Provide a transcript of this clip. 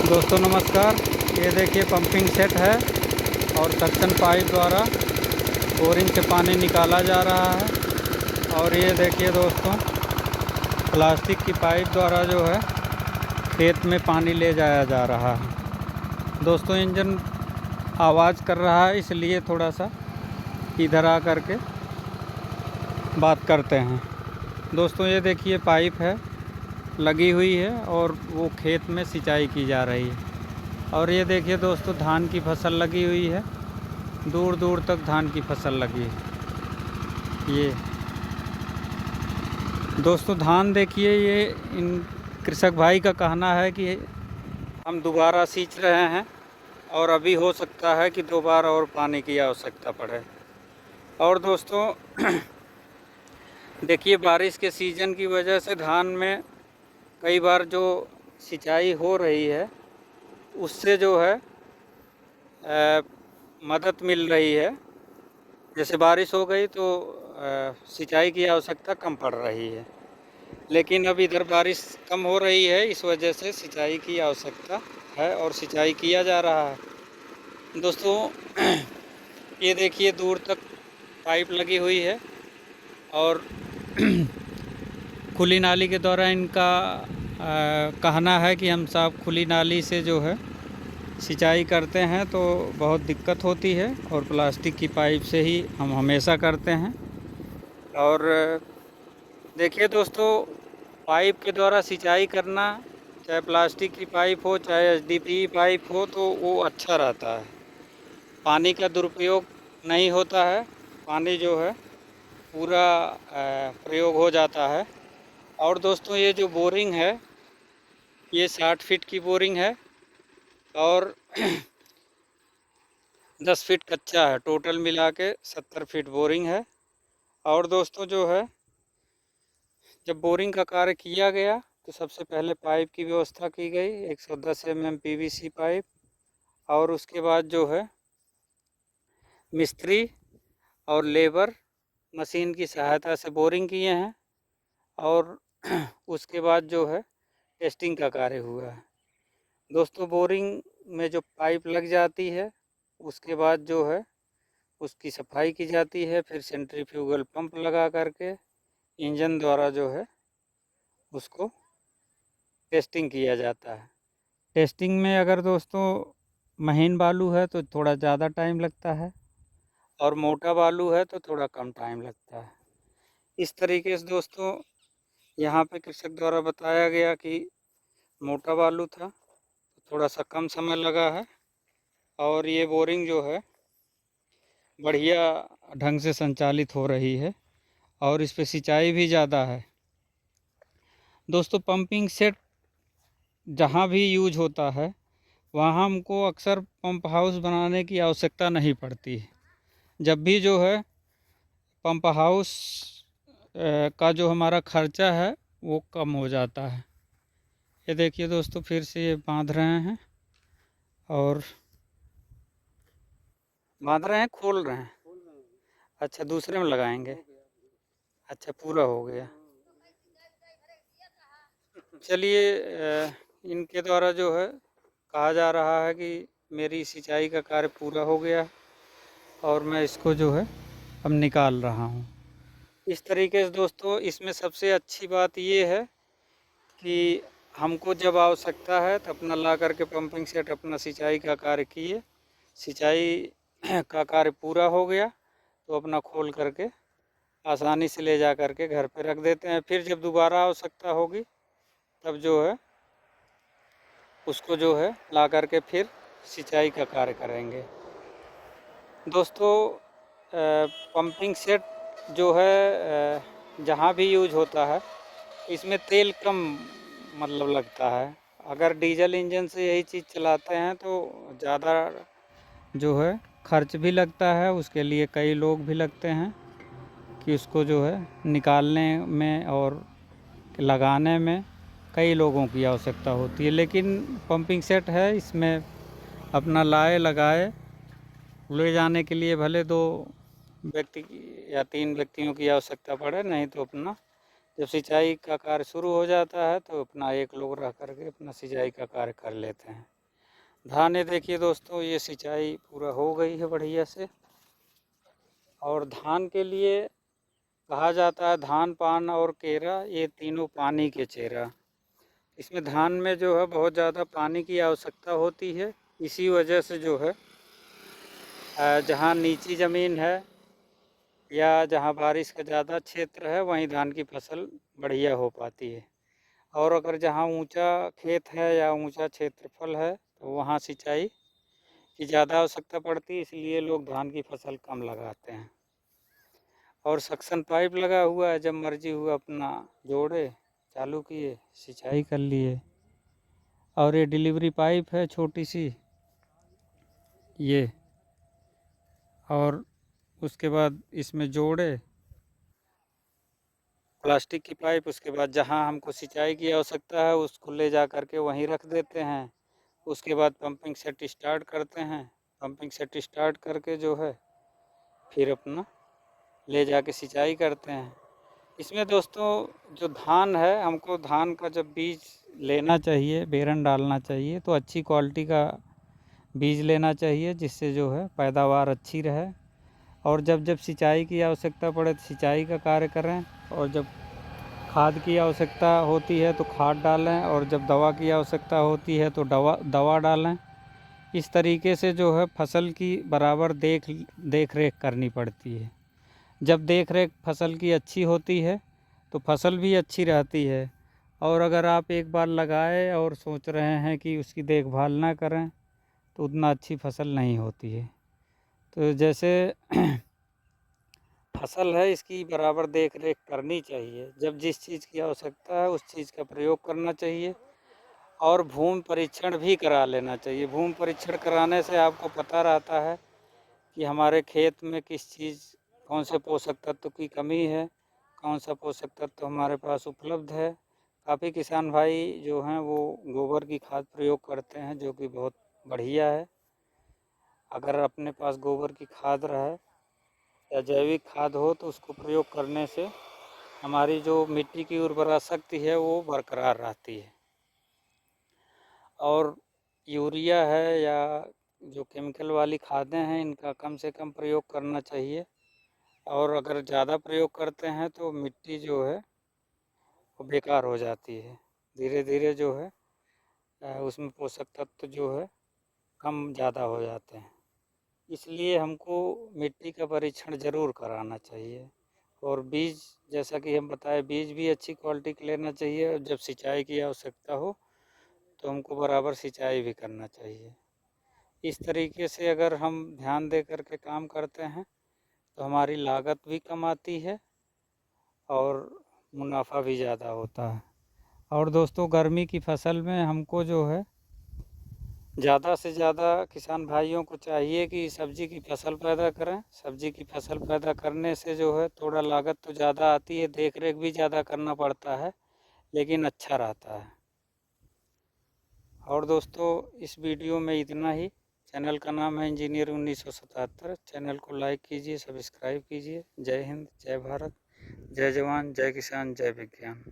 दोस्तों नमस्कार। ये देखिए पंपिंग सेट है और सक्शन पाइप द्वारा बोरिंग से पानी निकाला जा रहा है। और ये देखिए दोस्तों प्लास्टिक की पाइप द्वारा जो है खेत में पानी ले जाया जा रहा है। दोस्तों इंजन आवाज़ कर रहा है, इसलिए थोड़ा सा इधर आ करके बात करते हैं। दोस्तों ये देखिए पाइप है लगी हुई है और वो खेत में सिंचाई की जा रही है। और ये देखिए दोस्तों धान की फसल लगी हुई है, दूर दूर तक धान की फसल लगी है। ये दोस्तों धान देखिए, ये इन कृषक भाई का कहना है कि हम दोबारा सींच रहे हैं और अभी हो सकता है कि दोबारा और पानी की आवश्यकता पड़े। और दोस्तों देखिए बारिश के सीज़न की वजह से धान में कई बार जो सिंचाई हो रही है उससे जो है मदद मिल रही है। जैसे बारिश हो गई तो सिंचाई की आवश्यकता कम पड़ रही है, लेकिन अब इधर बारिश कम हो रही है, इस वजह से सिंचाई की आवश्यकता है और सिंचाई किया जा रहा है। दोस्तों ये देखिए दूर तक पाइप लगी हुई है और खुली नाली के द्वारा इनका कहना है कि हम साहब खुली नाली से जो है सिंचाई करते हैं तो बहुत दिक्कत होती है और प्लास्टिक की पाइप से ही हम हमेशा करते हैं। और देखिए दोस्तों पाइप के द्वारा सिंचाई करना, चाहे प्लास्टिक की पाइप हो चाहे एचडीपी पाइप हो, तो वो अच्छा रहता है। पानी का दुरुपयोग नहीं होता है, पानी जो है पूरा प्रयोग हो जाता है। और दोस्तों ये जो बोरिंग है ये 60 फीट की बोरिंग है और 10 फीट कच्चा है, टोटल मिला के 70 फीट बोरिंग है। और दोस्तों जो है जब बोरिंग का कार्य किया गया तो सबसे पहले पाइप की व्यवस्था की गई, 110 mm पीवीसी पाइप। और उसके बाद जो है मिस्त्री और लेबर मशीन की सहायता से बोरिंग किए हैं और उसके बाद जो है टेस्टिंग का कार्य हुआ है। दोस्तों बोरिंग में जो पाइप लग जाती है उसके बाद जो है उसकी सफाई की जाती है, फिर सेंट्रीफ्यूगल पंप लगा करके इंजन द्वारा जो है उसको टेस्टिंग किया जाता है। टेस्टिंग में अगर दोस्तों महीन बालू है तो थोड़ा ज़्यादा टाइम लगता है और मोटा बालू है तो थोड़ा कम टाइम लगता है। इस तरीके से दोस्तों यहाँ पे कृषक द्वारा बताया गया कि मोटा बालू था तो थोड़ा सा कम समय लगा है और ये बोरिंग जो है बढ़िया ढंग से संचालित हो रही है और इस पे सिंचाई भी ज़्यादा है। दोस्तों पंपिंग सेट जहाँ भी यूज होता है वहाँ हमको अक्सर पंप हाउस बनाने की आवश्यकता नहीं पड़ती है। जब भी जो है पंप हाउस का जो हमारा खर्चा है वो कम हो जाता है। ये देखिए दोस्तों फिर से ये बांध रहे हैं और बांध रहे हैं, खोल रहे हैं। अच्छा दूसरे में लगाएंगे। अच्छा पूरा हो गया। चलिए इनके द्वारा जो है कहा जा रहा है कि मेरी सिंचाई का कार्य पूरा हो गया और मैं इसको जो है अब निकाल रहा हूँ। इस तरीके से दोस्तों इसमें सबसे अच्छी बात ये है कि हमको जब आवश्यकता है तो अपना ला करके पंपिंग सेट अपना सिंचाई का कार्य किए, सिंचाई का कार्य पूरा हो गया तो अपना खोल करके आसानी से ले जा करके घर पे रख देते हैं। फिर जब दोबारा आवश्यकता होगी तब जो है उसको जो है ला करके फिर सिंचाई का कार्य करेंगे। दोस्तों पंपिंग सेट जो है जहाँ भी यूज होता है इसमें तेल कम मतलब लगता है। अगर डीजल इंजन से यही चीज़ चलाते हैं तो ज़्यादा जो है खर्च भी लगता है, उसके लिए कई लोग भी लगते हैं कि उसको जो है निकालने में और लगाने में कई लोगों की आवश्यकता होती है। लेकिन पंपिंग सेट है, इसमें अपना लाए लगाए ले जाने के लिए भले 2 व्यक्ति या 3 व्यक्तियों की आवश्यकता पड़े, नहीं तो अपना जब सिंचाई का कार्य शुरू हो जाता है तो अपना एक लोग रह करके अपना सिंचाई का कार्य कर लेते हैं। धान ये देखिए दोस्तों, ये सिंचाई पूरा हो गई है बढ़िया से। और धान के लिए कहा जाता है धान, पान और केरा, ये तीनों पानी के चेहरा। इसमें धान में जो है बहुत ज़्यादा पानी की आवश्यकता होती है। इसी वजह से जो है जहाँ नीची ज़मीन है या जहाँ बारिश का ज़्यादा क्षेत्र है, वहीं धान की फसल बढ़िया हो पाती है। और अगर जहाँ ऊंचा खेत है या ऊंचा क्षेत्रफल है, तो वहाँ सिंचाई की ज़्यादा आवश्यकता पड़ती है, इसलिए लोग धान की फसल कम लगाते हैं। और सक्शन पाइप लगा हुआ है, जब मर्जी हुआ अपना जोड़े, चालू किए, सिंचाई कर लिए। और ये डिलीवरी पाइप है छोटी सी ये, और उसके बाद इसमें जोड़े प्लास्टिक की पाइप। उसके बाद जहाँ हमको सिंचाई की आवश्यकता है उसको ले जा कर के वहीं रख देते हैं। उसके बाद पंपिंग सेट स्टार्ट करते हैं। पंपिंग सेट स्टार्ट करके जो है फिर अपना ले जाके सिंचाई करते हैं। इसमें दोस्तों जो धान है, हमको धान का जब बीज लेना चाहिए, बेरन डालना चाहिए, तो अच्छी क्वालिटी का बीज लेना चाहिए, जिससे जो है पैदावार अच्छी रहे। और जब जब सिंचाई की आवश्यकता पड़े तो सिंचाई का कार्य करें, और जब खाद की आवश्यकता होती है तो खाद डालें, और जब दवा की आवश्यकता होती है तो दवा डालें। इस तरीके से जो है फसल की बराबर देख रेख करनी पड़ती है। जब देख रेख फसल की अच्छी होती है तो फसल भी अच्छी रहती है। और अगर आप एक बार लगाए और सोच रहे हैं कि उसकी देखभाल ना करें, तो उतना अच्छी फसल नहीं होती है। तो जैसे फसल है, इसकी बराबर देख रेख करनी चाहिए। जब जिस चीज़ की आवश्यकता है उस चीज़ का प्रयोग करना चाहिए। और भूमि परीक्षण भी करा लेना चाहिए। भूमि परीक्षण कराने से आपको पता रहता है कि हमारे खेत में किस चीज़, कौन से पोषक तत्व की कमी है, कौन सा पोषक तत्व हमारे पास उपलब्ध है। काफ़ी किसान भाई जो हैं वो गोबर की खाद प्रयोग करते हैं, जो कि बहुत बढ़िया है। अगर अपने पास गोबर की खाद रहे या जैविक खाद हो तो उसको प्रयोग करने से हमारी जो मिट्टी की उर्वरा शक्ति है वो बरकरार रहती है। और यूरिया है या जो केमिकल वाली खादें हैं, इनका कम से कम प्रयोग करना चाहिए। और अगर ज़्यादा प्रयोग करते हैं तो मिट्टी जो है वो बेकार हो जाती है। धीरे धीरे जो है उसमें पोषक तत्व जो है कम ज़्यादा हो जाते हैं। इसलिए हमको मिट्टी का परीक्षण ज़रूर कराना चाहिए। और बीज, जैसा कि हम बताए, बीज भी अच्छी क्वालिटी का लेना चाहिए। और जब सिंचाई की आवश्यकता हो तो हमको बराबर सिंचाई भी करना चाहिए। इस तरीके से अगर हम ध्यान दे कर के काम करते हैं तो हमारी लागत भी कम आती है और मुनाफा भी ज़्यादा होता है। और दोस्तों गर्मी की फसल में हमको जो है ज़्यादा से ज़्यादा किसान भाइयों को चाहिए कि सब्ज़ी की फसल पैदा करें। सब्ज़ी की फसल पैदा करने से जो है थोड़ा लागत तो ज़्यादा आती है, देख रेख भी ज़्यादा करना पड़ता है, लेकिन अच्छा रहता है। और दोस्तों इस वीडियो में इतना ही। चैनल का नाम है इंजीनियर 1977। चैनल को लाइक कीजिए, सब्सक्राइब कीजिए। जय हिंद, जय भारत, जय जवान, जय किसान, जय विज्ञान।